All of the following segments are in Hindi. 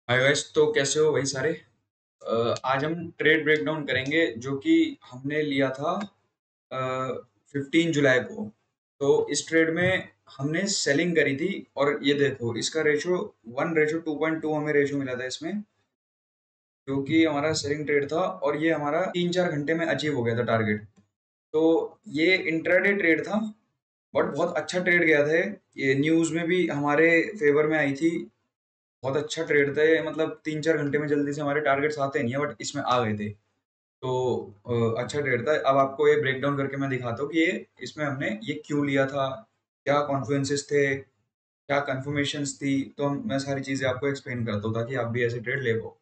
हाय गाइस, तो कैसे हो भाई सारे। आज हम ट्रेड ब्रेकडाउन करेंगे जो कि हमने लिया था 15 जुलाई को। तो इस ट्रेड में हमने सेलिंग करी थी और ये देखो इसका रेशो 1:2.2 हमें रेशो मिला था इसमें, जो कि हमारा सेलिंग ट्रेड था और ये हमारा 3-4 घंटे में अचीव हो गया था टारगेट। तो ये इंट्राडे ट्रेड था बट बहुत अच्छा ट्रेड गया था। ये न्यूज़ में भी हमारे फेवर में आई थी। बहुत अच्छा ट्रेड था ये, मतलब 3-4 घंटे में जल्दी से हमारे टारगेट्स आते नहीं है बट इसमें आ गए थे। तो अच्छा ट्रेड था। अब आपको ये ब्रेक डाउन करके मैं दिखाता हूँ कि ये इसमें हमने ये क्यों लिया था, क्या कॉन्फ्लुएंसेस थे, क्या कंफर्मेशंस थी। तो मैं सारी चीज़ें आपको एक्सप्लेन करता हूँ ताकि आप भी ऐसे ट्रेड ले पाओ।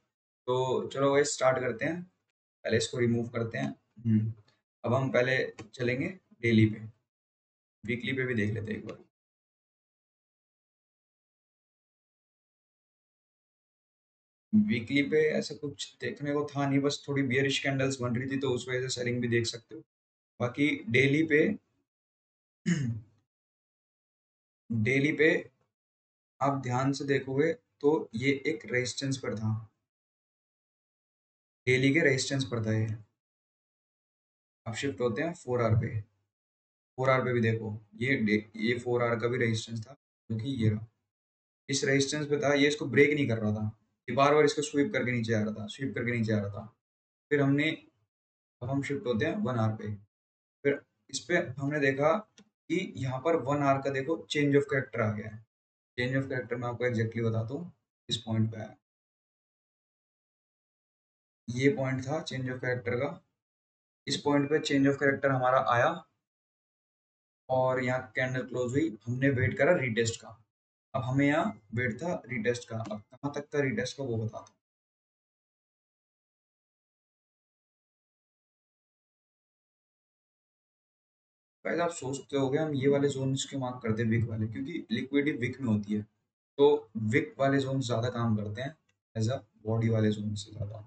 तो चलो भाई स्टार्ट करते हैं। पहले इसको रिमूव करते हैं। अब हम पहले चलेंगे डेली पे, वीकली पे भी देख लेते हैं एक बार। वीकली पे ऐसा कुछ देखने को था नहीं, बस थोड़ी बियरिश कैंडल्स बन रही थी तो उस वजह से सेलिंग भी देख सकते हो। बाकी डेली पे डेली पे आप ध्यान से देखोगे तो ये एक रेजिस्टेंस पर था। डेली के रेजिस्टेंस पर था ये। अब शिफ्ट होते हैं 4 आवर पे। 4 आवर पे भी देखो, ये 4 आवर का भी रेजिस्टेंस था जो कि ये रहा। इस रेजिस्टेंस पे था, ये इसको ब्रेक नहीं कर रहा था। ये बार बार इसको स्वीप करके नीचे आ रहा था, स्वीप करके नीचे आ रहा था। फिर हमने अब हम शिफ्ट होते हैं 1 आवर पे। फिर इस पे हमने देखा कि यहाँ पर 1 आवर का देखो चेंज ऑफ कैरेक्टर आ गया है। चेंज ऑफ कैरेक्टर मैं आपको एग्जैक्टली बताता हूँ। इस पॉइंट पे आया, ये पॉइंट था चेंज ऑफ कैरेक्टर का। इस पॉइंट पे चेंज ऑफ कैरेक्टर हमारा आया और यहाँ कैंडल क्लोज हुई, हमने वेट करा रीटेस्ट का। अब हमें यहाँ वेट था रीटेस्ट का, अब कहाँ तक था रीटेस्ट का वो बताता हूँ। गाइस आप सोचते होगे हम ये वाले जोन के मार्क करते हैं विक वाले, क्योंकि लिक्विडिटी विक में होती है। तो विक वाले जोन ज्यादा काम करते हैं एज अ बॉडी वाले जोन से ज्यादा।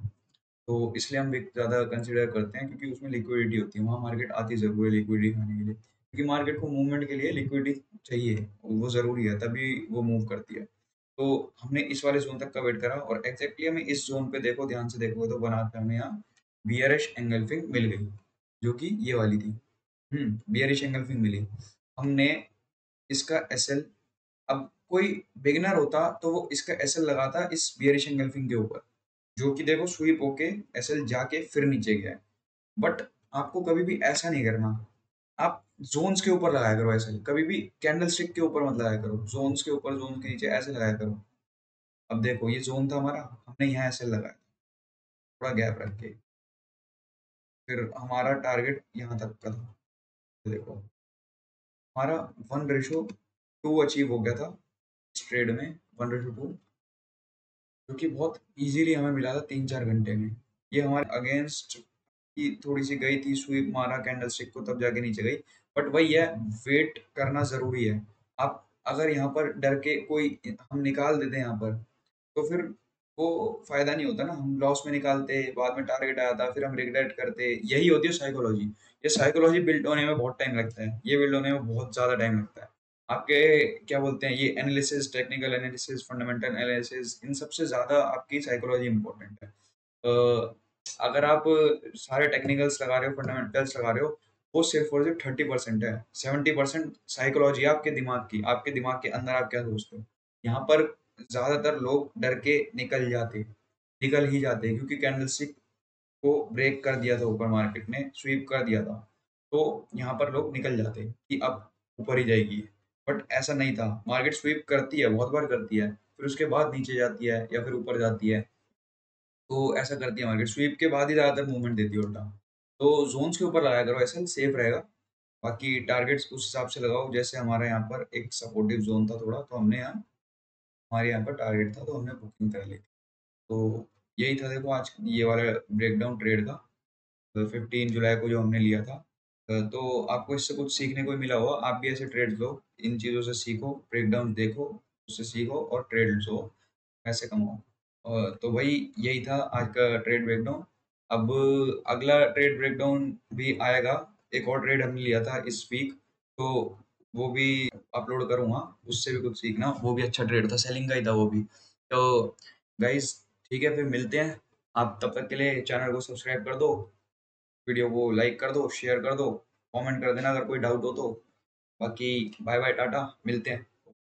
तो इसलिए हम विक ज़्यादा कंसिडर करते हैं क्योंकि उसमें लिक्विडिटी होती है, वहाँ मार्केट आती ज़रूर है लिक्विडिटी खाने के लिए, क्योंकि मार्केट को मूवमेंट के लिए लिक्विडिटी चाहिए, वो ज़रूरी है तभी वो मूव करती है। तो हमने इस वाले जोन तक का वेट करा और एग्जैक्टली हमें इस जोन पे देखो, ध्यान से देखो तो बना के हमें यहाँ बियरिश एंगल्फिंग मिल गई, जो कि ये वाली थी। बियरिश एंगल्फिंग मिली। हमने इसका एसएल, अब कोई बिगिनर होता तो वो इसका एसएल लगाता इस बियरिश एंगल्फिंग के ऊपर, जो कि देखो स्वीप होके एसएल जाके फिर नीचे गया है। बट आपको कभी भी ऐसा नहीं करना। आप जोन्स के ऊपर लगाया करो एसएल, कभी भी कैंडल स्टिक के ऊपर मत लगाया करो, जोन्स के ऊपर जोन के नीचे ऐसे लगाया करो। अब देखो ये जोन था हमारा, हमने यहाँ ऐसे लगाया थोड़ा गैप रख के, फिर हमारा टारगेट यहाँ तक का था। देखो हमारा 1:2 अचीव हो गया था इस ट्रेड में। 1:2 जो कि बहुत इजीली हमें मिला था 3-4 घंटे में। ये हमारे अगेंस्ट की थोड़ी सी गई थी, स्वीप मारा कैंडल स्टिक को तब जाके नीचे गई। बट वही है, वेट करना जरूरी है। आप अगर यहाँ पर डर के कोई हम निकाल देते हैं यहाँ पर, तो फिर वो फायदा नहीं होता ना। हम लॉस में निकालते, बाद में टारगेट आया था, फिर हम रिग्रेट करते, यही होती है साइकोलॉजी। ये साइकोलॉजी बिल्ड होने में बहुत टाइम लगता है, ये बिल्ड होने में बहुत ज्यादा टाइम लगता है। आपके क्या बोलते हैं, ये analysis, technical analysis, fundamental analysis, इन सबसे ज्यादा आपकी साइकोलॉजी इंपॉर्टेंट है। अगर आप सारे टेक्निकल्स लगा रहे हो, फंडामेंटल्स लगा रहे हो, वो सिर्फ और सिर्फ 30% है। 70% साइकोलॉजी है आपके दिमाग की, आपके दिमाग के अंदर आप क्या सोचते हो। यहाँ पर ज्यादातर लोग डर के निकल ही जाते क्योंकि कैंडलस्टिक को ब्रेक कर दिया था, ऊपर मार्केट ने स्वीप कर दिया था। तो यहाँ पर लोग निकल जाते कि अब ऊपर ही जाएगी। बट ऐसा नहीं था, मार्केट स्वीप करती है, बहुत बार करती है, फिर उसके बाद नीचे जाती है या फिर ऊपर जाती है। तो ऐसा करती है मार्केट, स्वीप के बाद ही ज्यादातर मूवमेंट देती है उल्टा। तो जोन्स के ऊपर लगाया करो, ऐसा सेफ रहेगा। बाकी टारगेट्स उस हिसाब से लगाओ, जैसे हमारे यहाँ पर एक सपोर्टिव जोन था थोड़ा, तो हमने यहाँ, हमारे यहाँ पर टारगेट था तो हमने बुकिंग कर ली थी। तो यही था देखो आज ये वाला ब्रेकडाउन ट्रेड का, 15 जुलाई को जो हमने लिया था। तो आपको इससे कुछ सीखने को ही मिला होगा, आप भी ऐसे ट्रेड लो, इन चीज़ों से सीखो, ब्रेकडाउन देखो, उससे सीखो और ट्रेड लो, पैसे कमाओ। तो वही यही था आज का ट्रेड ब्रेकडाउन। अब अगला ट्रेड ब्रेकडाउन भी आएगा। एक और ट्रेड हमने लिया था इस वीक, तो वो भी अपलोड करूंगा, उससे भी कुछ सीखना। वो भी अच्छा ट्रेड था, सेलिंग का ही था वो भी। तो गाइज ठीक है, फिर मिलते हैं। आप तब तक के लिए चैनल को सब्सक्राइब कर दो, वीडियो को लाइक कर दो, शेयर कर दो, कमेंट कर देना अगर कोई डाउट हो तो। बाकी बाय बाय, टाटा, मिलते हैं।